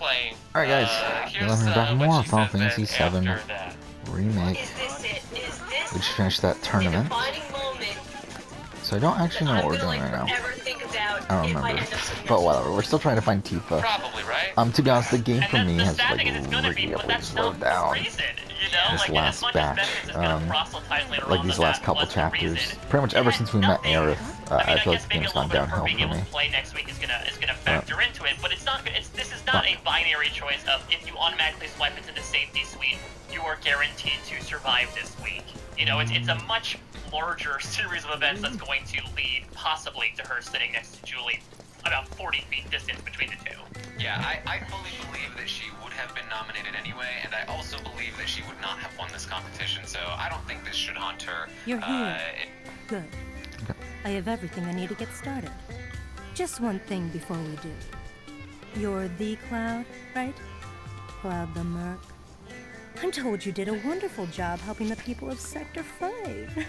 playing. Alright guys, Here's back what more she Final says Fantasy then VII after that. Remake. Is this it? Is this We just finished that the tournament, defining moment so I don't actually know that what I'm we're gonna doing right now. forever think about I don't if I remember, end up but successful? whatever. We're still trying to find Tifa. Probably, right? To be honest, the game And for me the has sad like thing is it's gonna be, really but that's slowed not down. the reason, you know? This Like, and last as much batch, as Bethany's is gonna proselytize later like on these that last that couple was the chapters, reason, pretty much ever since we met nothing- Aerith, I mean, I I feel like guess the maybe a game's little gone bit of her downhill being for able me. to play next week is gonna factor into it, but it's not. This is not a binary choice of if you automatically swipe into the safety suite, you are guaranteed to survive this week. You know, it's a much larger series of events that's going to lead possibly to her sitting next to Julie, about 40 feet distance between the two. Yeah, I fully believe that she would have been nominated anyway, and I also believe that she would not have won this competition, so I don't think this should haunt her. You're here. Good. Okay. I have everything I need to get started. Just one thing before we do. You're the Cloud, right? Cloud the Merc. I'm told you did a wonderful job helping the people of Sector 5.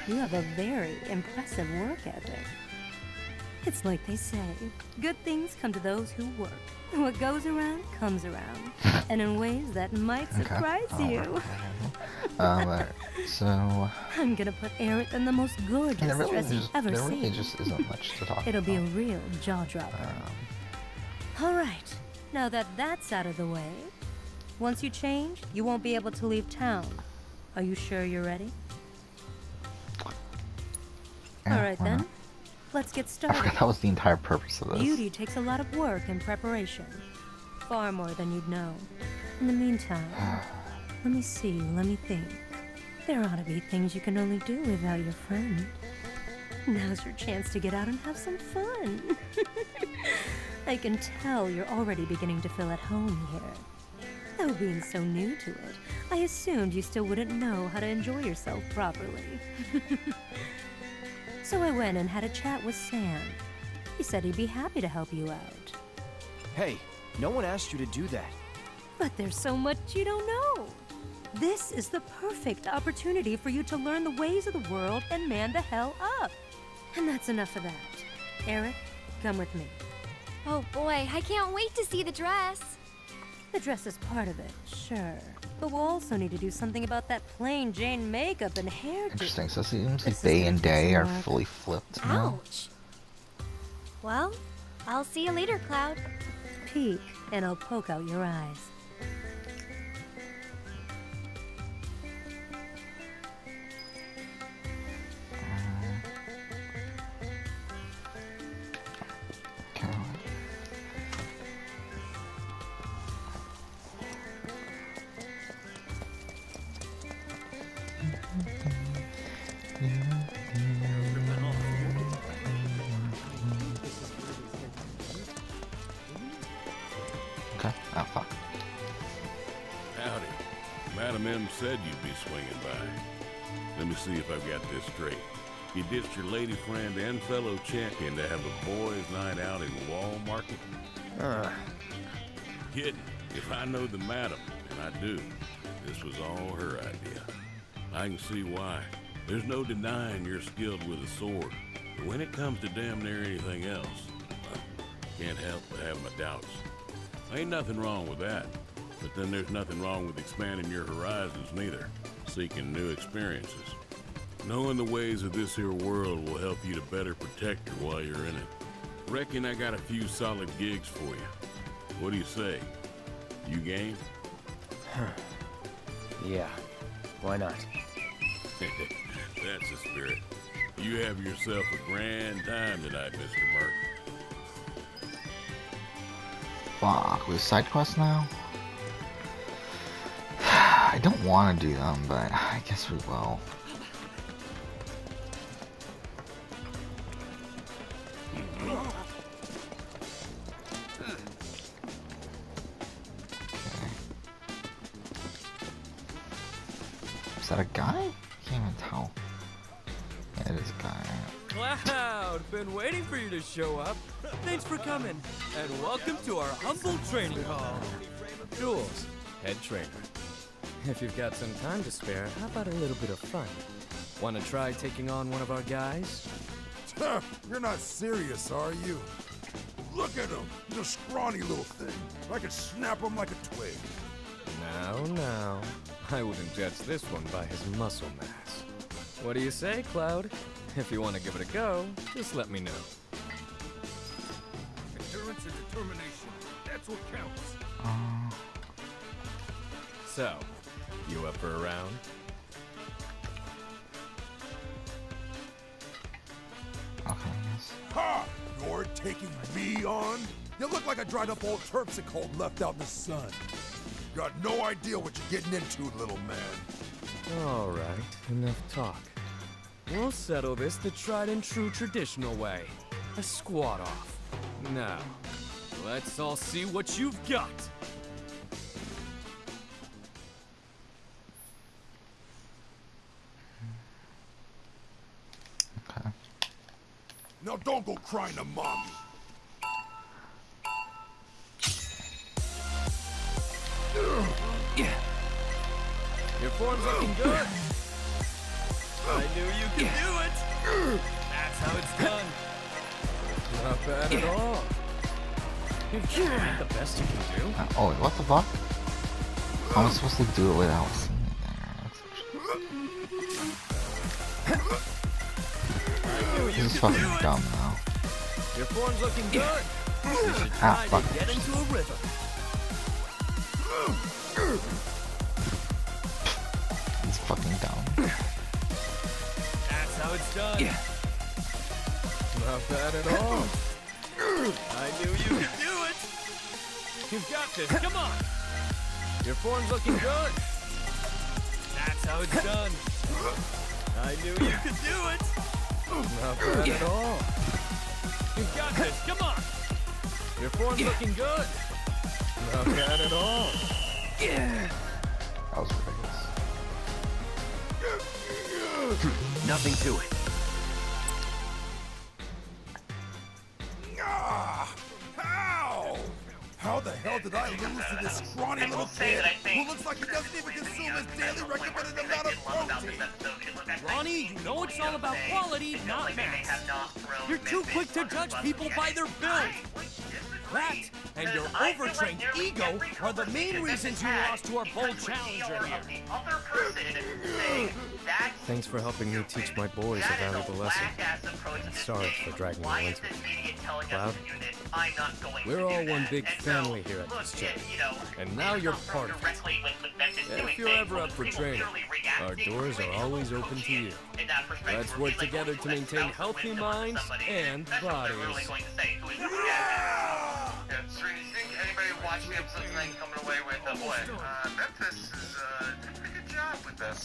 You have a very impressive work ethic. It's like they say, good things come to those who work. What goes around comes around, and in ways that might surprise you. Alright, so I'm gonna put Aerith in the most gorgeous there really, dress you've ever there seen. really just isn't much to talk It'll about. be a real jaw-dropper. Alright, now that that's out of the way, once you change, you won't be able to leave town. Are you sure you're ready? Yeah, Alright why then, not? let's get I started. forgot that was the entire purpose of this. Beauty takes a lot of work and preparation. Far more than you'd know. In the meantime, let me see, let me think. There ought to be things you can only do without your friend. Now's your chance to get out and have some fun. I can tell you're already beginning to feel at home here. Though being so new to it, I assumed you still wouldn't know how to enjoy yourself properly. So I went and had a chat with Sam. He said he'd be happy to help you out. Hey, no one asked you to do that. But there's so much you don't know. This is the perfect opportunity for you to learn the ways of the world and man the hell up. And that's enough of that. Eric, come with me. Oh boy, I can't wait to see the dress. The dress is part of it, sure. But we'll also need to do something about that plain Jane makeup and hairdo. Interesting, so it seems This like is Bay gonna and take Day some are work. fully flipped now. Ouch. Well, I'll see you later, Cloud. Peek, and I'll poke out your eyes. Okay. Okay. Oh fuck. Howdy. Madam M said you'd be swinging by. Let me see if I've got this straight. You ditched your lady friend and fellow champion to have a boys' night out in Wall Market? Kidding. If I know the madam, and I do, this was all her idea. I can see why. There's no denying you're skilled with a sword. But when it comes to damn near anything else, well, can't help but have my doubts. Ain't nothing wrong with that. But then there's nothing wrong with expanding your horizons neither. Seeking new experiences. Knowing the ways of this here world will help you to better protect her while you're in it. Reckon I got a few solid gigs for you. What do you say? You game? Yeah, why not? That's the spirit. You have yourself a grand time tonight, Mr. Merc. Fuck, with side quests now? I don't want to do them, but I guess we will. Is that a guy? I can't even tell. Yeah, it is a guy. Cloud, been waiting for you to show up. Thanks for coming, and welcome to our humble training hall. Jules, head trainer. If you've got some time to spare, how about a little bit of fun? Want to try taking on one of our guys? You're not serious, are you? Look at him. He's a scrawny little thing. I could snap him like a twig. Now. I wouldn't judge this one by his muscle mass. What do you say, Cloud? If you want to give it a go, just let me know. Endurance and determination. That's what counts. So, you up for a round? Okay, yes. Ha! You're taking me on? You look like a dried up old terpsichore left out in the sun. You got no idea what you're getting into, little man. All right, enough talk. We'll settle this the tried and true traditional way. A squat off. Now, let's all see what you've got. Okay. Now don't go crying to mommy. Your form's looking good. I knew you could do it. That's how it's done. Not bad at all. You're doing the best you can do. Oh, wait, what the fuck? How am I supposed to do it without seeing it there? This is fucking dumb now. Your form's looking good. You should Ah, try fuck. to get into a rhythm. It's fucking dumb. That's how it's done. Not bad at all. I knew you could do it. You've got this. Come on. Your form's looking good. That's how it's done. I knew you could do it. Not bad at all. You've got this. Come on. Your form's looking good. Not bad at all. That was ridiculous. Nothing to it. Ah! How? How the hell did I lose to this scrawny I little will say kid that I think who looks like he doesn't even consume his daily recommended amount of protein? Ronnie, you know it's all about quality, not mass. You're too quick to judge people by their build. That and your overtrained ego are the main reasons you lost to our bold challenger here. Thanks for helping me teach my boys a valuable lesson. Sorry for dragging you into it. Cloud, we're all one big family here at this gym, and now you're part of it. If you're ever up for training, our doors are always open to you. Let's work together to maintain healthy minds and bodies. So you think anybody watching the episode tonight coming away with boy, Memphis is doing a good job with this.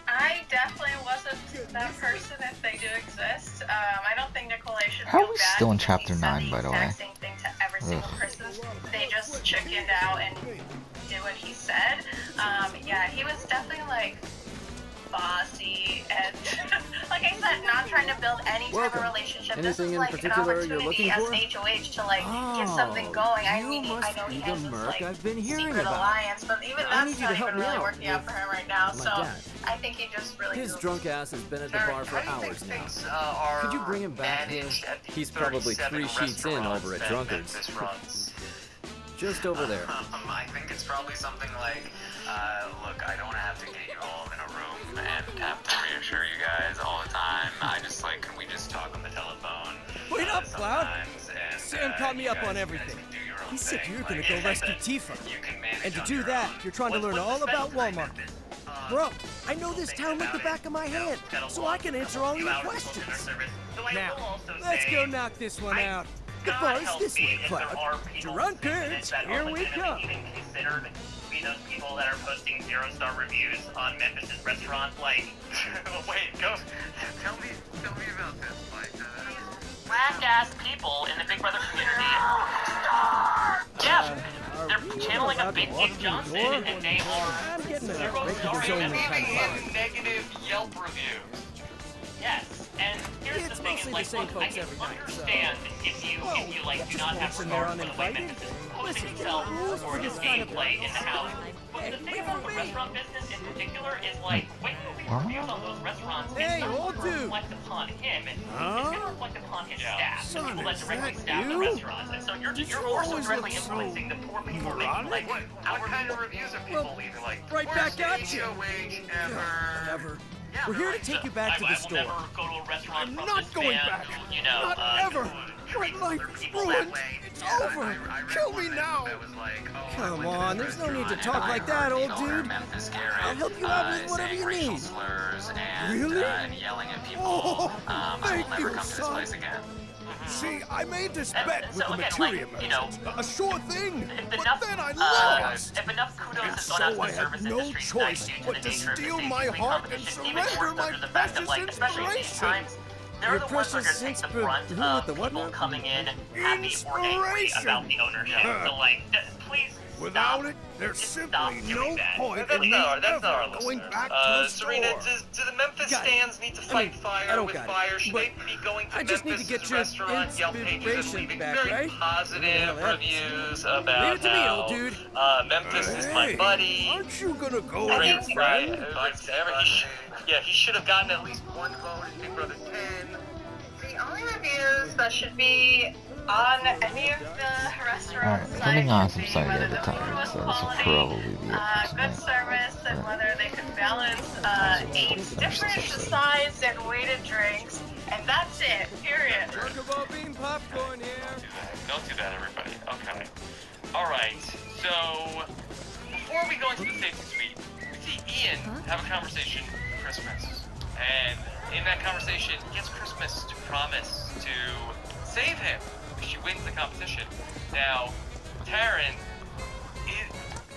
I definitely wasn't that person if they do exist. I don't think Nikolai should How feel are we bad still in because chapter he said 9, by the way? exact same thing to every single person. They just chickened out and did what he said. Yeah, he was definitely like bossy and like I said, not trying to build any type of relationship. This is like an opportunity as an HOH to like get something going. I mean, I know he has this like secret alliance, but even that's not even really working out for him right now. So I think he just really His drunk ass has been at the bar for hours now. Could you bring him back here? He's probably 3 sheets in over at Drunkard's. Just over there. I think it's probably something like, look, I don't have to get you all in a room and have to reassure you guys all the time. I just like, can we just talk on the telephone? Wait up, Cloud! And, Sam caught me up on everything. He said you're gonna go rescue Tifa. And to do that, you're trying to learn all about Walmart. Bro, I know this town like the back of my hand, so I can answer all your questions. Now, let's go knock this one out. The bar's this way, Cloud. Drunkards, here we come. Be those people that are posting 0-star reviews on Memphis's restaurant, like, wait, go, tell me about this, like, whack-ass people in the Big Brother community. Yeah, they're channeling a Big Dick Johnson, and they are zero-starring and negative Yelp reviews. Yes. And here's It's the thing: is mostly like, the same look, I folks can every night, so- understand if you like do not have walks in there regard for the way uninvited. Memphis is posing Listen, himself rules or for his this kind of gameplay in the place. house. But the thing about the restaurant business in particular is like when you leave reviews on those restaurants, Hey, it's old going to dude. reflect upon him, and it's going to reflect upon his staff, the Son, people that is directly that staff the you? restaurants. And so you're also always directly look so influencing the poor people making like What kind of reviews are people leaving? Like, right worst back at you. HOH ever. Whatever. Yeah, We're here to take you back to the I store. will never go to a restaurant I'm from not this going man back. who, you know, Not ever. who My treats life other is people ruined. that way. It's Yeah, over. I read Kill one me that- now. that was like, oh, I Come went to on, this there's no need to restaurant talk and like I that, heard old the owner, dude. Memphis Garrett, I'll help you out with whatever saying you racial need. slurs and, Really? and yelling at people. Oh, I will thank never you, come to this son. place again. See, I made this And bet so with the again, materia like, you know, merchant. A sure thing, If but enough, then I lost. if enough kudos And has so gone out to I the had service no industry choice tonight due but to the to nature of the steal safety my free heart and competition, even surrender more my so to the fact that, precious like, especially in these inspiration. times, they're the ones that are precious going to take the inspi- brunt who of with the what people now? coming in happy or angry Inspiration. about the ownership. So, like, please Without stop. it, there's Just simply stop no doing that. point That's in me not our ever going listeners. back to the Serena, store. do the Memphis Got it. stands need to I fight mean, fire I don't with got it, fire? Should but they be going to I just need to Memphis' get your restaurant Yelp pages and inspiration leaving back, very right? positive Yeah, that- reviews about Leave it to me, how old dude. Memphis is my Hey, buddy. aren't you gonna go I with your think- friend? He should have gotten at least one vote in Big Brother 10. The only reviews that should be on any of the restaurant Alright, turning on sites some should be whether the side food was so this will quality, probably be it for good tonight. service, and whether they could balance 8 different sized and weighted drinks, and that's it. Period. Chocobo bean popcorn here. Don't do that, everybody. Okay. Alright, so before we go into the safety suite, we see Ian have a conversation with Christmas. And in that conversation, he gets Christmas to promise to save him if she wins the competition. Now, Taryn,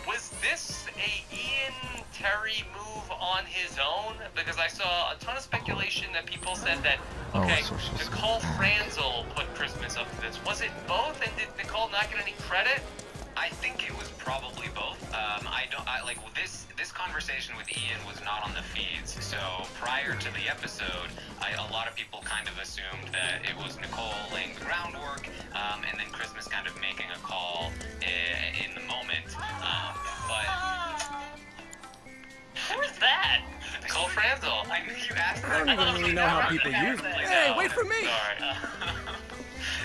was this a Ian Terry move on his own? Because I saw a ton of speculation that people said that, okay, Nicole Franzel put Christmas up to this. Was it both, and did Nicole not get any credit? I think it was probably both. This conversation with Ian was not on the feeds, so prior to the episode, a lot of people kind of assumed that it was Nicole laying the groundwork, and then Christmas kind of making a call in the moment. Who is that? Nicole Franzel. I knew you asked I don't even really know how people use it. Hey, wait for me!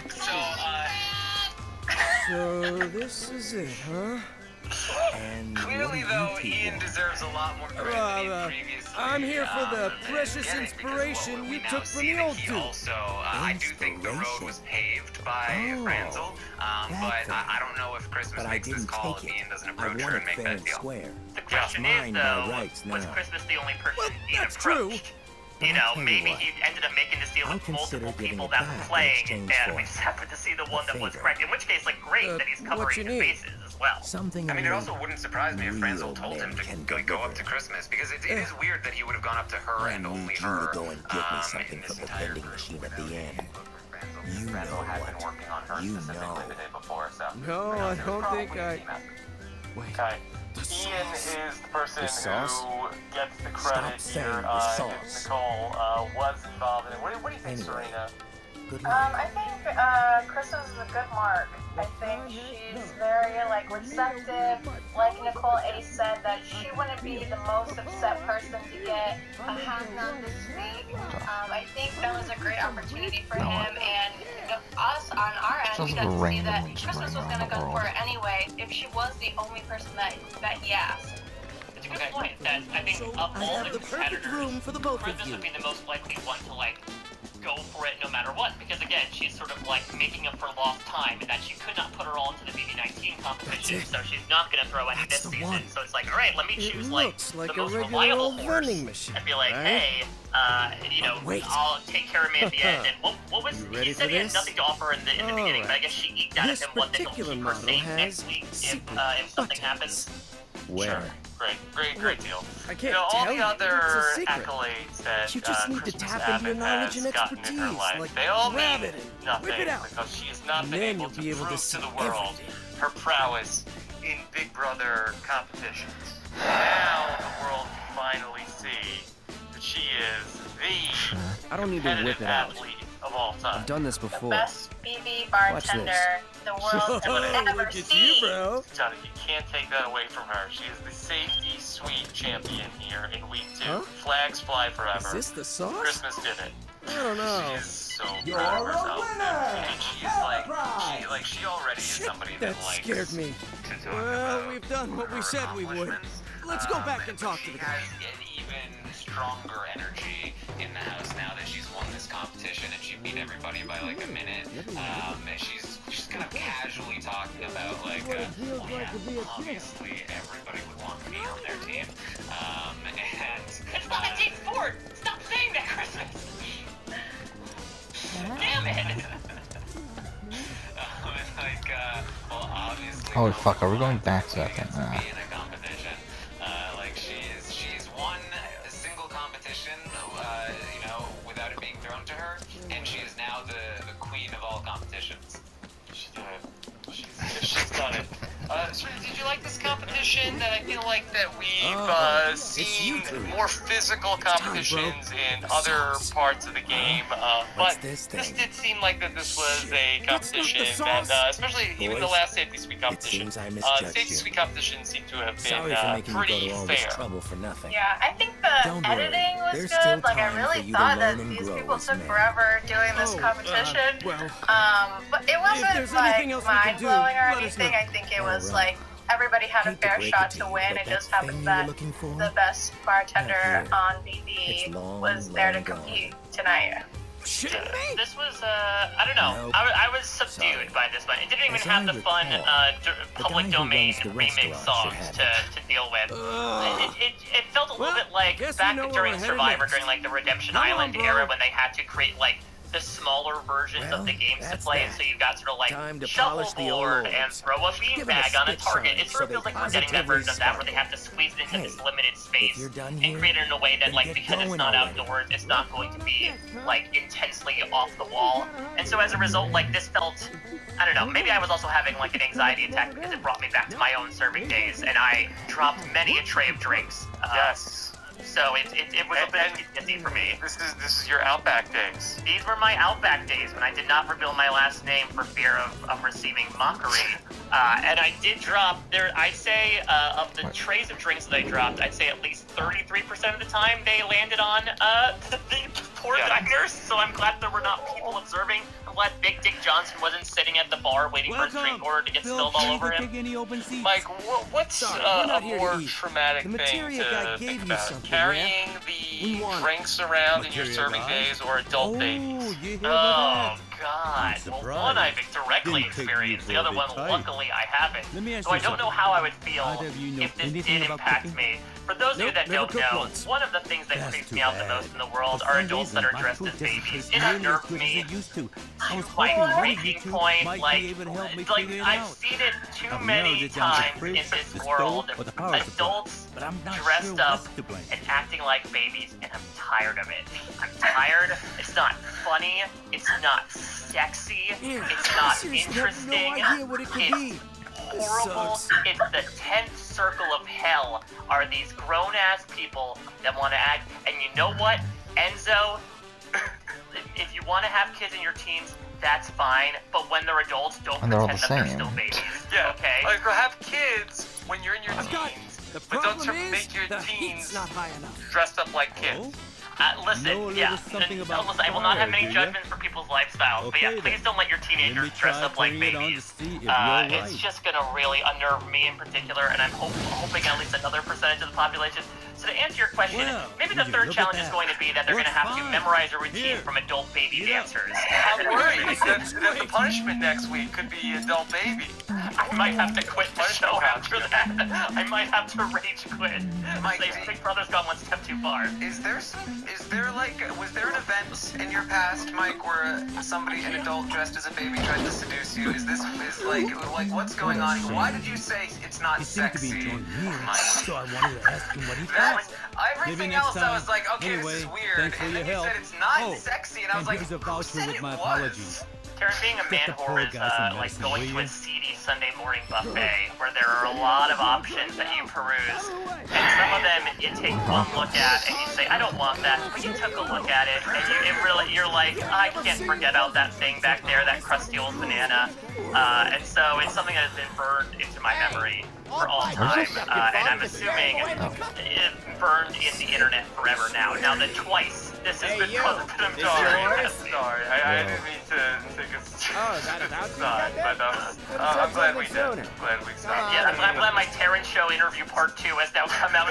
Sorry. So this is it, huh? And Clearly, though, Ian deserves a lot more credit than he previously. I'm here for the precious getting, because inspiration what we you now took see from the that old he dude. Also, I do think the road was paved by Franzel, but I don't know if Christmas makes this call if Ian doesn't approach her and make that deal. The question is, though, was Christmas the only person Ian That's approached? true. You know, maybe he ended up making this deal with multiple people that were playing, and we just happened to see the one that was correct. In which case, like, great that he's covering his bases as well. something. I mean, it also wouldn't surprise me if Franzel told him to go up to Christmas, because it is weird that he would have gone up to her and only her. Go and get me something in from this the entire vending group. machine at the end. You know Franzel had been what? working on her You specifically know. the day before, so. No, I don't think I... Wait. Okay. Ian is the person The sauce? who gets the Stop credit saying here. the If sauce. Nicole was involved in it. What do you think, Anyway. Serena? Good luck. I think Crystal's is a good mark. I think she's very receptive. Like Nicole A said, that she wouldn't be the most upset person to get a hand on this week. I think that was a great opportunity for him, and us on our end, we got to see that Christmas was gonna go for her anyway if she was the only person that he asked. It's a good point that I think of I all have the the perfect competitors, room for the both of Christmas you. would be the most likely one to go for it no matter what, because again, she's sort of making up for lost time, and that she could not put her all into the VV19 competition, so she's not gonna throw any That's this the season. one. So it's like, all right, let me It choose looks the like a most regular reliable old horse, vending machine, and be like, right? hey, wait. I'll take care of me at the end. And what was You he ready said? for He had this? nothing to offer in the beginning, but I Alright. guess she eked out of This him one that he'll particular keep her model safe has next week if secret something buttons. happens. Where? Great deal. I can't all tell the you. other It's a secret. accolades that You just need to Christmas tap into your Abbott knowledge has and gotten in her expertise, life, like they all grab mean it and nothing whip it out. because she has not And been then able you'll to be able to prove see to the world everything. her prowess in Big Brother competitions. Now the world can finally see that she is I don't need to whip competitive it out. athlete of all time. I've done this The before. best BB bartender the world has ever seen. Johnny, you can't take that away from her. She is the safety suite champion here in week 2. Huh? Flags fly forever. Is this the sauce? Christmas did it. I don't know. She's so proud of herself. And she's like, she already is somebody that likes scared me. to talk Well, about we've done what we her said we would. accomplishments. Let's go back and talk to She the guy. has an even stronger energy in the house now that she's won this competition and she beat everybody by like a minute. And she's kind of casually talking about like, well, yeah, obviously everybody would want me on their team. And It's not a team sport! Stop saying that, Christmas! Damn it! well, obviously. Holy fuck, are we going back to that thing? Against me in a competition. Like she's won a single competition, you know, without it being thrown to her, and she is now the queen of all competitions. She's done it. She's done it. So did you like this competition? That I feel like that we've seen more physical competitions in other parts of the game, but this did seem like that this was a competition that, especially even the last Safety Suite competition, the Safety Suite competition seemed to have been pretty fair. For nothing. Yeah, I think the editing was good. Like, I really thought that these people took forever doing this competition. But it wasn't like mind blowing or anything. I think it was like everybody had a fair shot to win. It just happened that the best bartender on BB was there to compete tonight. This was, I don't know. I was subdued by this one. It didn't even have the fun public domain remix songs to deal with. It felt a little bit like back during Survivor, during like the Redemption Island era, when they had to create like the smaller versions of the games to play, and so you got sort of like shuffleboard and throw a beanbag on a target. It sort of feels like we're getting that version of that where they have to squeeze it into this limited space and create it in a way that, like, because it's not outdoors, it's not going to be like intensely off the wall. And so as a result, like, this felt, I don't know, maybe I was also having like an anxiety attack because it brought me back to my own serving days, and I dropped many a tray of drinks. Yes. So it was a bit busy for me. This is your Outback days. These were my Outback days when I did not reveal my last name for fear of receiving mockery. And I did drop there. I'd say of the trays of drinks that I dropped, I'd say at least 33% of the time they landed on the poor diners. So I'm glad there were not people observing. I'm glad Big Dick Johnson wasn't sitting at the bar waiting for his drink order to get spilled all over him. Mike, what's a more traumatic thing to think about? Carrying the drinks around in your serving days or adult babies? Oh, God. Well, one I've directly experienced. The other one, luckily, I haven't. So I don't know how I would feel if this did impact me. For those of you that don't know, one of the things that creeps me out the most in the world are adults that are dressed as babies. It unnerved me to my breaking point. Like I've seen it too many times in this world. Adults dressed up and acting like babies, and I'm tired of it. I'm tired. It's not funny. It's not sexy. It's not interesting. It's horrible. It's the 10th circle of hell are these grown-ass people that want to act. And you know what, Enzo? If you want to have kids in your teens, that's fine. But when they're adults, don't pretend that they're still babies. Yeah, okay? Like, have kids when you're in your teens. But don't make your teens dressed up like kids. Listen, I will not have any judgments for people's lifestyles, but yeah, please don't let your teenagers dress up like babies. It's just gonna really unnerve me in particular, and I'm hoping at least another percentage of the population. So to answer your question, maybe the third challenge is going to be that they're going to have to memorize a routine from adult baby dancers. I'm worried that the punishment next week could be adult baby. I might have to quit the show after that. I might have to rage quit. Big Brother's gone one step too far. Was there an event in your past, Mike, where an adult dressed as a baby tried to seduce you? Is what's going on? Why did you say it's not sexy, Mike? So I wanted to ask him what he thought. Everything else, I was like, okay, this is weird. And then you said it's not sexy, and I was like, who said it was? Karen, being a man whore is like going to a seedy Sunday morning buffet where there are a lot of options that you peruse, and some of them you take one look at and you say, I don't want that, but you took a look at it and you're like, I can't forget out that thing back there, that crusty old banana, and so it's something that has been burned into my memory for all time, and I'm assuming it burned in the internet forever now. Now that twice this has been called, I'm sorry, I didn't mean to take a side, but I'm glad we did. Glad we stopped. Yeah, I'm glad my Terran Show interview part 2 has now come out.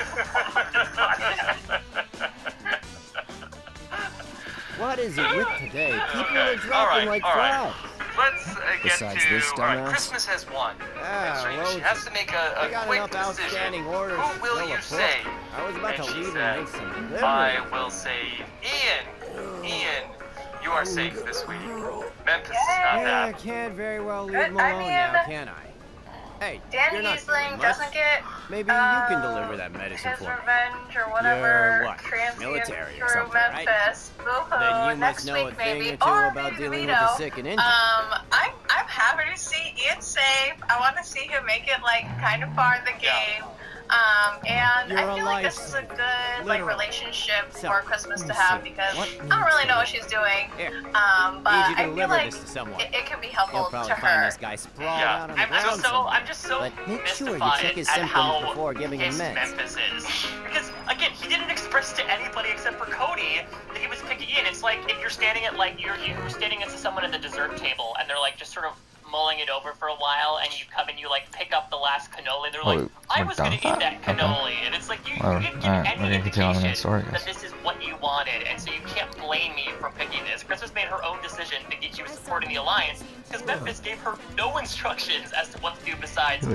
What is it with today? People are dropping like flies. Let's get Besides to... this Alright, dumbass. Christmas has won. Ah, And well, she has to make a got quick enough decision. outstanding orders Who to will fill you a book. say? I was about And to she leave said, and make some delivery. I will say Ian. Ian, you are safe this week. Memphis is not I that. can't very well leave him I alone mean, now, can I? Hey, Dan you're not Giesling doing doesn't much. get Maybe you can deliver that medicine his for me. revenge or whatever. You're what, Transient military or through something, right? Memphis. Boo-hoo, Then you next must know week a thing maybe. or two Or about maybe dealing with veto. the sick and injured. I'm happy to see Ian safe. I want to see him make it like kind of far in the game. And You're I feel like alive, this is a good like literally. relationship So, for Christmas to let me have see. because What I don't really know what she's doing. Here. But Need you to I feel deliver like this to someone. it can be You'll helpful probably to find her. this guy sprawled Yeah, out on the ground somewhere. I'm just so But make sure you mystified check his at symptoms how before giving him pissed meds. Memphis is. Because, again, he didn't express to anybody except for Cody that he was picking Ian. It's like if you're standing at, like, you're standing next to someone at the dessert table, and they're, like, just sort of mulling it over for a while, and you come and you, like, pick up the last cannoli, they're like, I was gonna eat that cannoli. And it's like, you didn't give any indication that this is what you wanted, and so you can't blame me for picking this. Christmas made her own decision thinking she was supporting the Alliance, because Memphis gave her no instructions as to what to do besides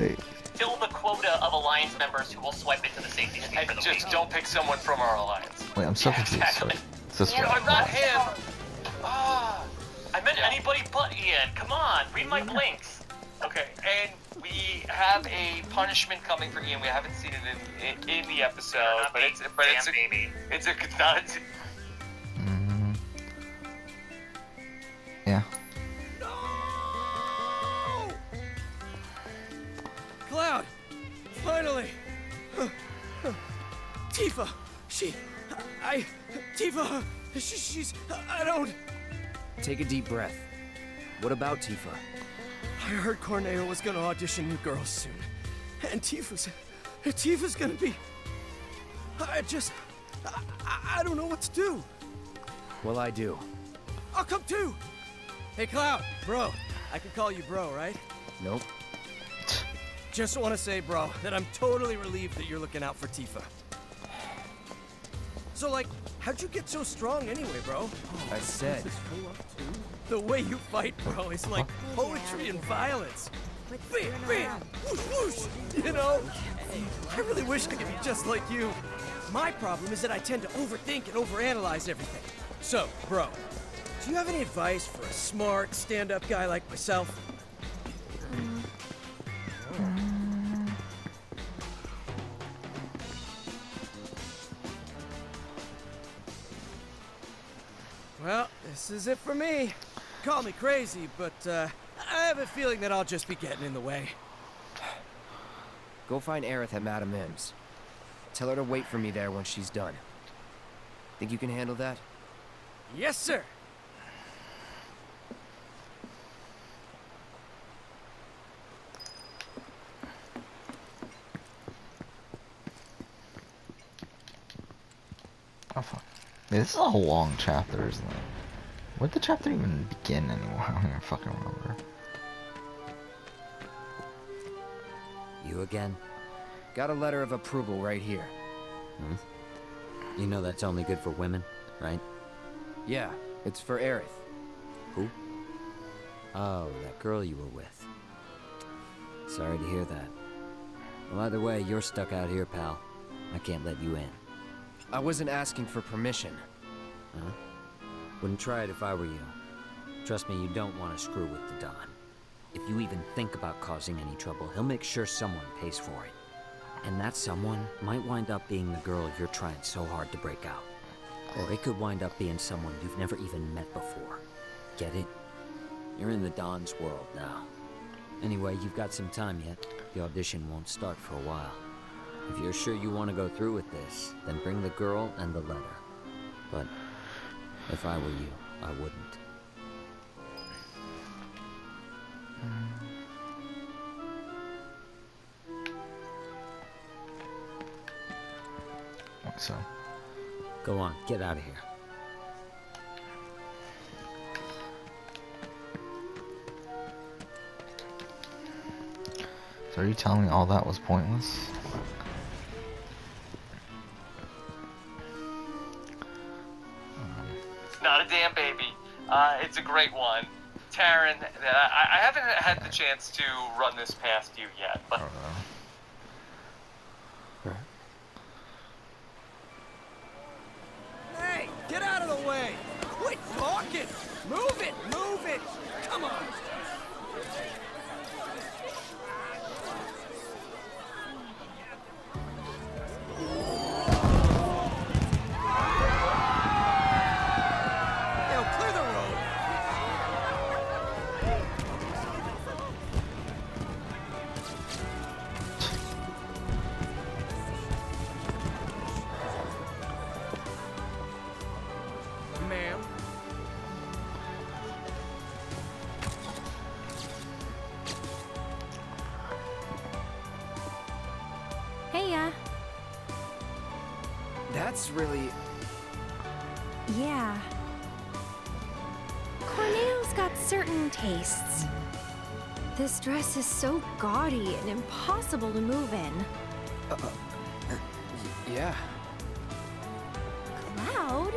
fill the quota of Alliance members who will swipe into the safety suite for the week. Just don't pick someone from our alliance. Wait, I'm so confused. Exactly. Wait, is this No, right? not him. I meant anybody but Ian. Come on, read my blinks. Okay, and we have a punishment coming for Ian. We haven't seen it in the episode, but it's not. Yeah. Cloud! Finally! Tifa! She's... I don't... Take a deep breath. What about Tifa? I heard Corneo was gonna audition new girls soon. And Tifa's gonna be... I don't know what to do. Well, I do. I'll come too! Hey, Cloud! Bro. I can call you bro, right? Nope. Just want to say, bro, that I'm totally relieved that you're looking out for Tifa. So, like, how'd you get so strong anyway, bro? I said. The way you fight, bro, is like poetry and violence. Bam, bam, whoosh, whoosh, you know? I really wish I could be just like you. My problem is that I tend to overthink and overanalyze everything. So, bro, do you have any advice for a smart, stand-up guy like myself? Well, this is it for me. Call me crazy, but I have a feeling that I'll just be getting in the way. Go find Aerith at Madame M's. Tell her to wait for me there when she's done. Think you can handle that? Yes, sir. Oh fuck. This is a long chapter, isn't it? Where'd the chapter even begin anymore? I don't even fucking remember. You again? Got a letter of approval right here. You know that's only good for women, right? Yeah, it's for Aerith. Who? Oh, that girl you were with. Sorry to hear that. Well, either way, you're stuck out here, pal. I can't let you in. I wasn't asking for permission. Huh? Wouldn't try it if I were you. Trust me, you don't want to screw with the Don. If you even think about causing any trouble, he'll make sure someone pays for it. And that someone might wind up being the girl you're trying so hard to break out. Or it could wind up being someone you've never even met before. Get it? You're in the Don's world now. Anyway, you've got some time yet. The audition won't start for a while. If you're sure you want to go through with this, then bring the girl and the letter. But if I were you, I wouldn't. So, go on, get out of here. So are you telling me all that was pointless? Not a damn baby. It's a great one. Taryn, I haven't had the chance to run this past you yet, but... Hey, get out of the way! Quit talking! Move it! Move it! Come on! Yo, clear the road! Ma'am? Heya. That's really... Yeah. Corneo's got certain tastes. This dress is so gaudy and impossible to move in. Yeah. Cloud?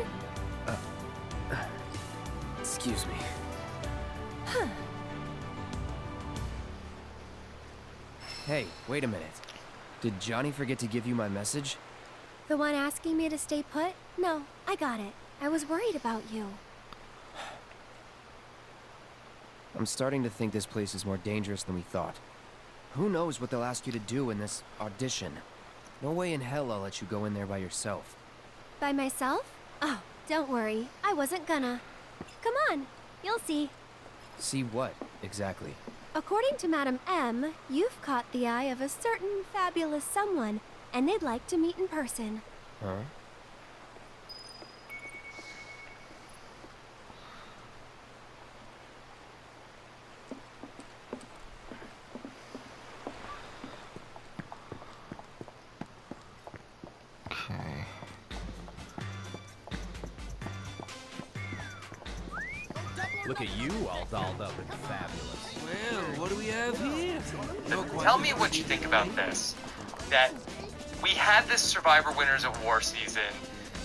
Excuse me. Huh. Hey, wait a minute. Did Johnny forget to give you my message? The one asking me to stay put? No, I got it. I was worried about you. I'm starting to think this place is more dangerous than we thought. Who knows what they'll ask you to do in this audition? No way in hell I'll let you go in there by yourself. By myself? Oh, don't worry. I wasn't gonna. Come on, you'll see. See what, exactly? According to Madam M, you've caught the eye of a certain fabulous someone, and they'd like to meet in person. Huh? Okay. Look at you all dolled up and fabulous. Well, what do we have here? Tell me what you think about this. That we had this Survivor Winners at War season,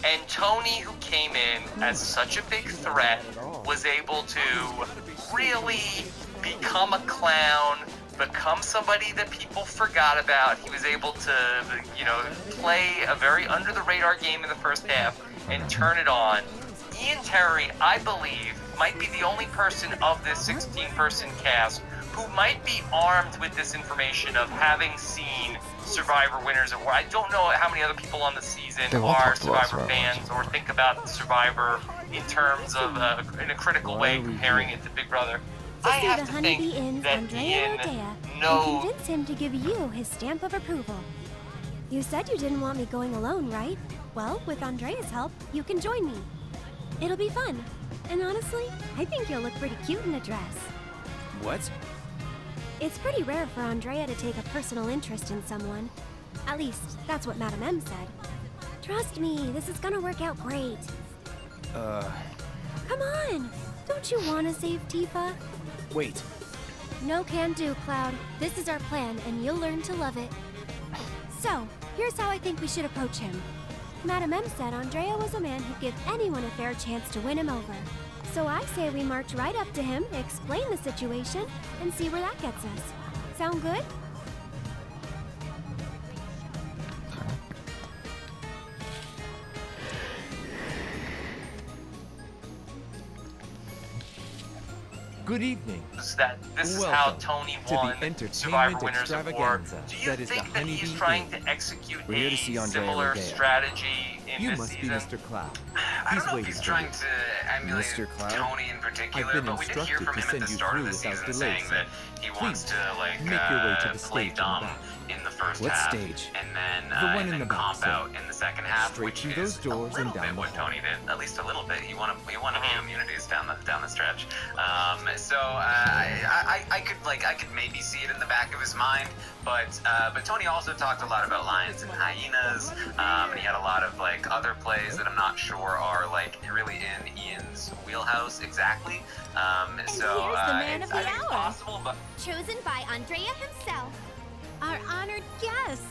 and Tony, who came in as such a big threat, was able to really become a clown, become somebody that people forgot about. He was able to, you know, play a very under-the-radar game in the first half and turn it on. Ian Terry, I believe, might be the only person of this 16-person cast who might be armed with this information of having seen Survivor Winners at War. I don't know how many other people on the season are Survivor fans or think about Survivor in terms of, in a critical way, comparing it to Big Brother. I See have the to Honeybee think Inn's that Andrea Ian Rodea and knows... convince him to give you his stamp of approval. You said you didn't want me going alone, right? Well, with Andrea's help, you can join me. It'll be fun. And honestly, I think you'll look pretty cute in a dress. What? It's pretty rare for Andrea to take a personal interest in someone. At least, that's what Madam M said. Trust me, this is gonna work out great. Come on! Don't you want to save Tifa? Wait. No can do, Cloud. This is our plan, and you'll learn to love it. So, here's how I think we should approach him. Madam M said Andrea was a man who'd give anyone a fair chance to win him over. So I say we march right up to him, explain the situation, and see where that gets us. Sound good? Good evening. That this is how Tony won Survivor Winners at War. Do you think that he's trying to execute a similar strategy in You this must season? be Mr. Cloud. I don't know if he's trying to emulated Mr. Cloud? Tony in particular, been but we did hear instructed from to him at send the you start of through the without season delay, saying sir. that he wants Please, to like make your way to the play stage in the dumb back. in the first What half, stage? and then The one and in then the back, comp sir. out in the second half, Straight which through is those doors a little and down bit the what hall. Tony did, at least a little bit. He won a few immunities down the stretch. So I could maybe see it in the back of his mind, but Tony also talked a lot about lions and hyenas, and he had a lot of like other plays that I'm not sure are like really in Ian's wheelhouse exactly. So here's the man of the I think it's hour. possible, but Chosen by Andrea himself, our honored guest.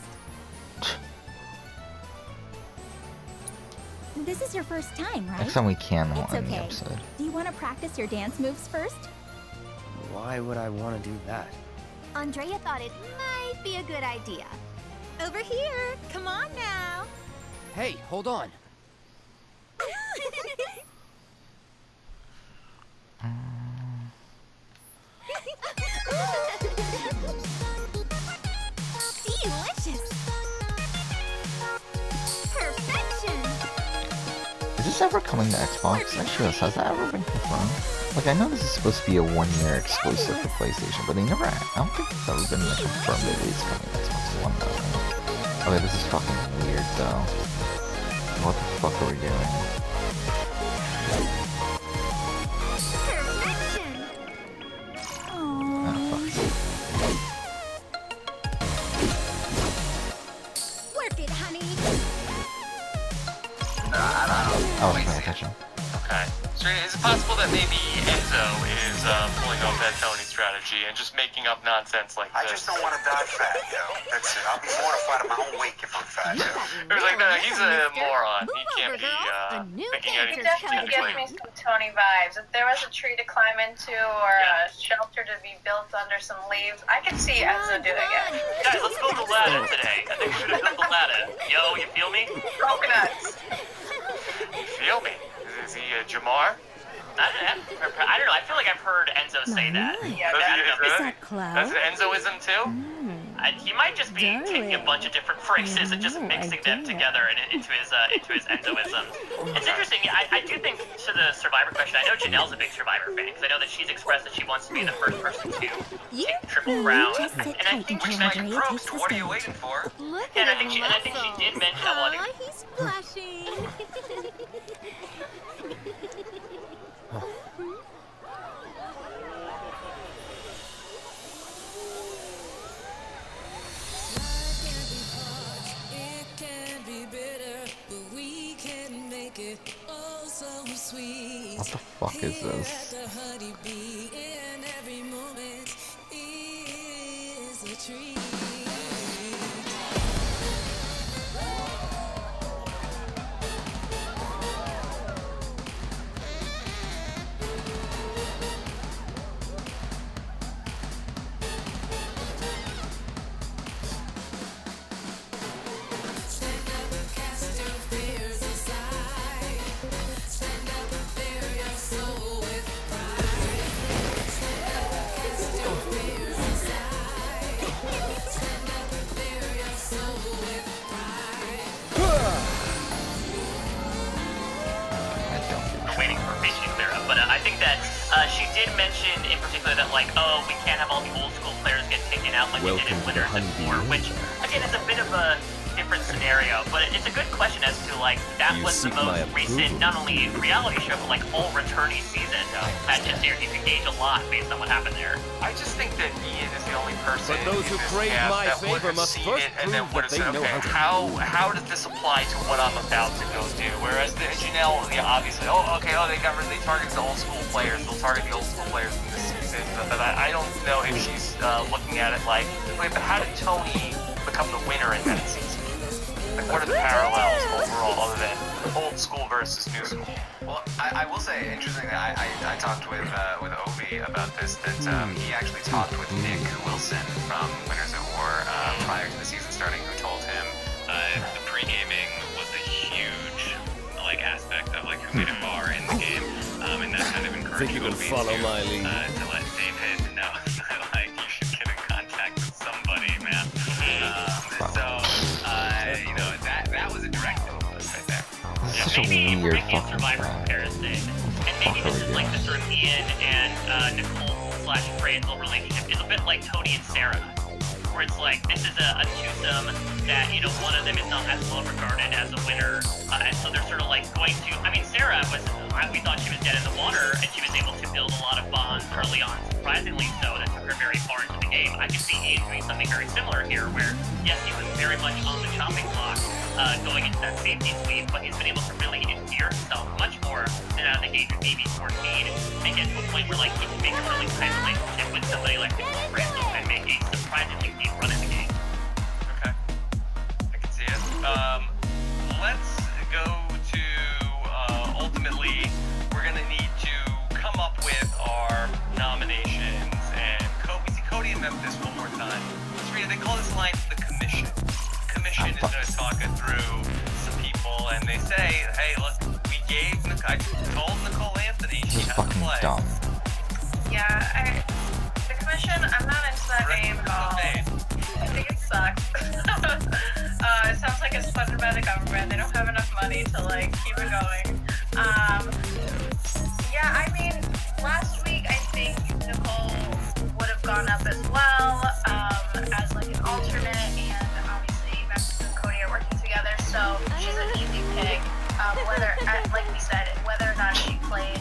This is your first time, right? Next time we can It's in the okay. episode. Do you want to practice your dance moves first? Why would I want to do that? Andrea thought it might be a good idea. Over here. Come on now. Hey, hold on. Delicious. Perfection. Is this ever coming to Xbox? Actually, has that ever been confirmed? Like, I know this is supposed to be a 1-year exclusive for PlayStation, but they never. I don't think it's ever been like, confirmed that it's coming to Xbox One though. Okay, this is fucking weird though. What the fuck are we doing? Work it, honey. I wasn't paying attention. Okay. So is it possible that maybe Enzo is pulling off that Tony strategy and just making up nonsense like this? I just don't want to die fat, yo. That's it. I'll be mortified at my own wake if I'm fat, yo. It was like, no, he's a moron. He can't be thinking He definitely gives me some Tony vibes. If there was a tree to climb into or a shelter to be built under some leaves, I could see Enzo doing it. Guys, let's build the ladder today. I think we should have built the ladder. Yo, you feel me? Coconuts. You feel me? Is he Jamar? I don't know. I feel like I've heard Enzo say that. Yeah, I don't know. Is that Cloud? That's an Enzoism too? He might just be taking a bunch of different phrases and just mixing them together and into his Enzoism. It's interesting. I do think to the Survivor question. I know Janelle's a big Survivor fan because I know that she's expressed that she wants to be the first person to take Triple Crown. And I think she's like, Brooks, what are you waiting for? Look and at I think she did mention. Well, I think he's blushing. What the fuck is this? waiting for Fish to clear up. But I think that she did mention in particular that like, oh, we can't have all the old school players get taken out like we did in Winners at War, which again is a bit of a different scenario, but it's a good question as to like that was the most recent not only reality show but like whole returnee season matches here. You can gauge a lot based on what happened there. I just think that Ian is the only person But those who in this crave cast my that would favor have must seen first it and then prove would that have they said, know okay, how to How does this apply to what I'm about to go do? Whereas the Janelle, yeah, obviously, they target the old school players. They'll target the old school players in this season. But I don't know if she's looking at it like, wait, but how did Tony become the winner in that season? Like, what are the parallels overall other than old school versus new school? Well, I will say, interestingly, I talked with Obi about this, that he actually talked with Nick Wilson from Winners at War prior to the season starting, who told him the pre-gaming was a huge aspect of who made a bar in the game, and that kind of encouraged Think you can Obi follow my lead? to let David know that you should get in contact with somebody, man. That was a direct influence right there. This is such a weird fucking Survivor comparison. And maybe fuck are this we is like doing? the sort of Ian and Nicole slash Phrasal relationship is a bit like Cody and Sarah, where it's like this is a twosome that, you know, one of them is not as well regarded as a winner, and so they're sort of like going to. I mean, Sarah was. We thought she was dead in the water, and she was able to build a lot of bonds early on, surprisingly so, that took her very far into the game. I could see Ian doing something very similar here, where yes, he was very much on the chopping block going into that safety sweep, but he's been able to really endear himself much more than at the age of maybe 14, and get to a point where like he can make a really tight relationship with somebody like Nicole Phrasal and make a surprisingly deep run in the game. Okay. I can see it. Let's go to ultimately we're gonna need to come up with our nominations, and we see Cody and Memphis one more time. Let's read it. They call this line the commission. The commission is gonna talk it through some people, and they say, hey, look, I told Nicole Anthony she This is has to fucking play. dumb. Yeah, the commission, I'm not into that name at all. I think it sucks. It sounds like it's funded by the government. They don't have enough money to like keep it going. Yeah, I mean, last week I think Nicole would have gone up as well as like an alternate, and obviously Memphis and Cody are working together, so she's an easy pick. Whether, like we said, whether or not she played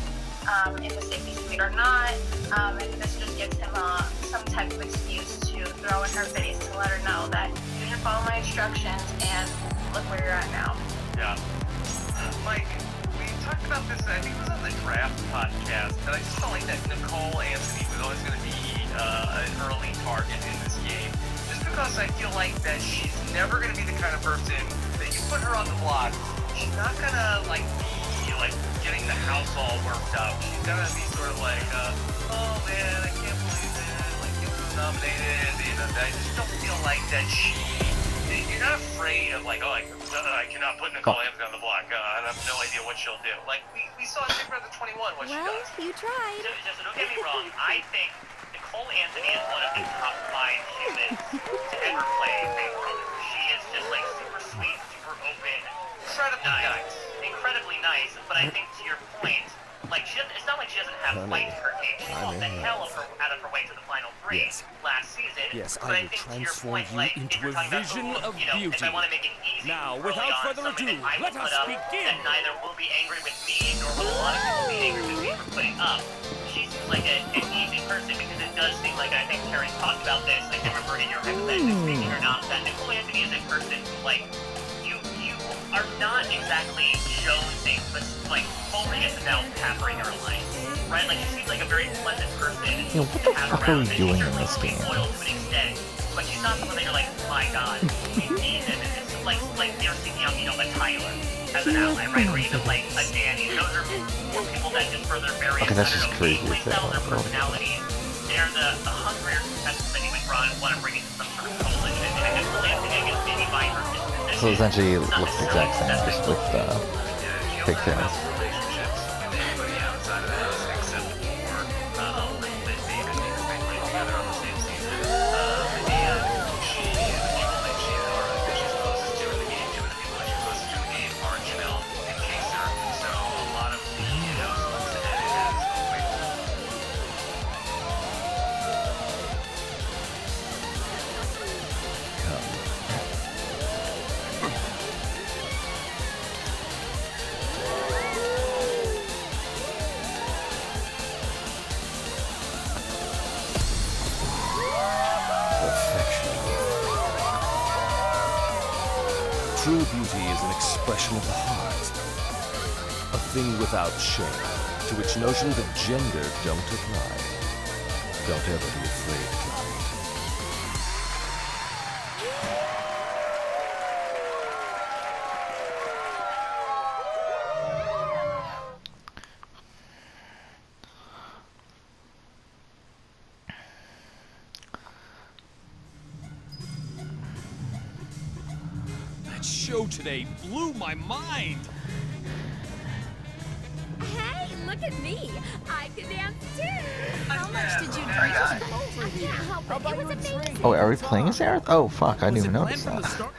in the safety suite or not, and this just gives him some type of excuse to throw in her face to let her know that you didn't follow my instructions and look where you're at now. Yeah. Mike, we talked about this, I think it was on the draft podcast, and I just felt like that Nicole Anthony was always going to be an early target in this game. Just because I feel like that she's never going to be the kind of person that you put her on the block, she's not going to like be like getting the house all worked up. She's going to be sort of like, oh man, I can't believe it, like you were nominated, you know, I just don't feel like that you're not afraid of like, oh, I cannot put Nicole Anthony on the block. I have no idea what she'll do. Like we saw in Big Brother 21 what she does. You tried. So don't get me wrong. I think Nicole Anthony is one of the top 5 humans to ever play Big Brother. She is just like super sweet, super open, incredibly nice. But I think to your point, like it's not like she doesn't have fight in her game. She fought the hell out of her way to the final 3 last season. Yes, but I will think to your transform point, you like, into if you're a talking about, vision of you know, beauty. if I want to make it easy, Now, early without on, further something ado, that I let will us put up, begin. that neither will be angry with me nor will a lot of people be angry with me for putting up. She seems like an easy person because it does seem like, I think Terry talked about this, I can't remember in your hypothetically speaking or not, that Nicole Anthony is a person who, like, you are not exactly shown things, but like totally gets to now pampering her life, right? Like she seems like a very pleasant person. You know, what the fuck are we doing in this game? Loyal to an extent, but she's not someone that you're like, my god, we need it. It's like you're seeking out, you know, a Tyler as an ally, right? Or even like a Danny. Those are more people that just further vary. Okay, that's just crazy. Play styles or personalities. They're the hungrier contestants that you would want to bring into some sort of coalition. And Nicole Anthony, I guess, maybe by her disposition, So essentially, it looks the exact same, just with pigtails. Relationships with anybody outside of the house except for that David and everybody playing together on the same season. And she that she's closest to in the game, two of the people that she's closest to in the game are Janelle and Kaser. So a lot of the looks at it as True beauty is an expression of the heart, a thing without shame, to which notions of gender don't apply. Don't ever be afraid, Clyde. That show today blew my mind. Hey, look at me. I can dance too. How much did you drink? Just come over here. Help it. It was amazing. Oh, are we playing as Aerith? Oh, fuck, I didn't even notice that.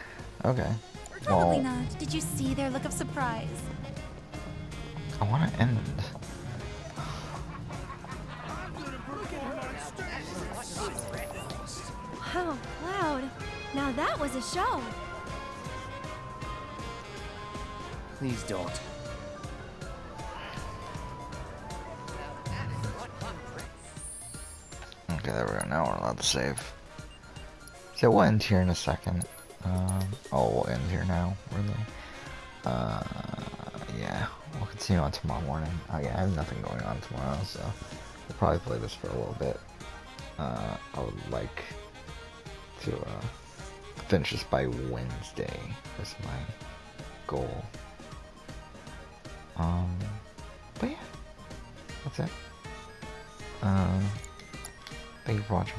Okay. Probably Well, not. Did you see their look of surprise? I want to end. Cloud! Now that was a show. Please don't. Okay, there we go. Now we're allowed to save. So we'll end here in a second. We'll end here now, really. Yeah, we'll continue on tomorrow morning. Oh yeah, I have nothing going on tomorrow, so we'll probably play this for a little bit. I would like to finish this by Wednesday. That's my goal. But yeah, that's it. Thank you for watching.